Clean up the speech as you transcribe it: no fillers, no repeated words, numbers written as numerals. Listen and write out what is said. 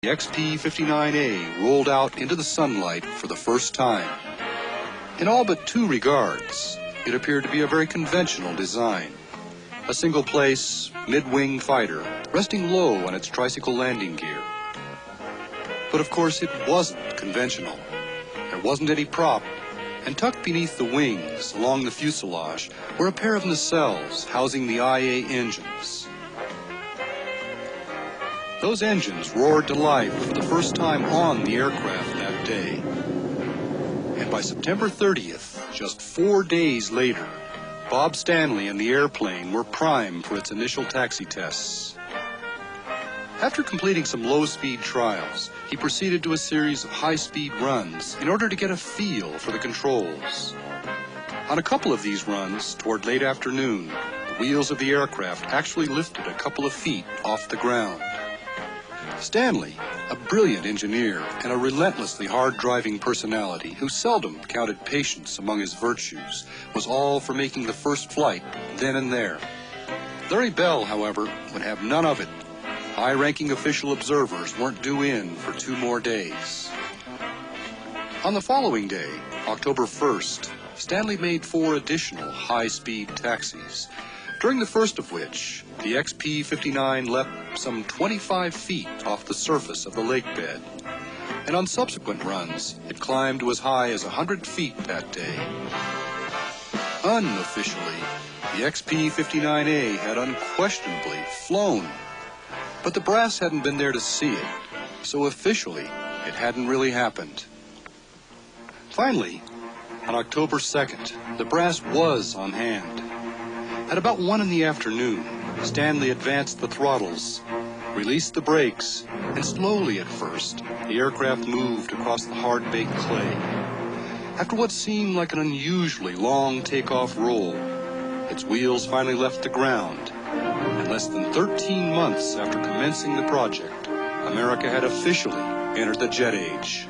The XP-59A rolled out into the sunlight for the first time. In all but two regards, it appeared to be a very conventional design. A single-place, mid-wing fighter, resting low on its tricycle landing gear. But of course it wasn't conventional. There wasn't any prop, and tucked beneath the wings, along the fuselage, were a pair of nacelles housing the IA engines. Those engines roared to life for the first time on the aircraft that day. And by September 30th, just 4 days later, Bob Stanley and the airplane were primed for its initial taxi tests. After completing some low-speed trials, he proceeded to a series of high-speed runs in order to get a feel for the controls. On a couple of these runs, toward late afternoon, the wheels of the aircraft actually lifted a couple of feet off the ground. Stanley, a brilliant engineer and a relentlessly hard-driving personality who seldom counted patience among his virtues, was all for making the first flight then and there. Larry Bell, however, would have none of it. High-ranking official observers weren't due in for 2 more days. On the following day, October 1st, Stanley made 4 additional high-speed taxis, during the first of which, the XP-59 leapt some 25 feet off the surface of the lake bed. And on subsequent runs, it climbed to as high as 100 feet that day. Unofficially, the XP-59A had unquestionably flown. But the brass hadn't been there to see it, so officially, it hadn't really happened. Finally, on October 2nd, the brass was on hand. At about 1 in the afternoon, Stanley advanced the throttles, released the brakes, and slowly at first, the aircraft moved across the hard-baked clay. After what seemed like an unusually long takeoff roll, its wheels finally left the ground. And less than 13 months after commencing the project, America had officially entered the jet age.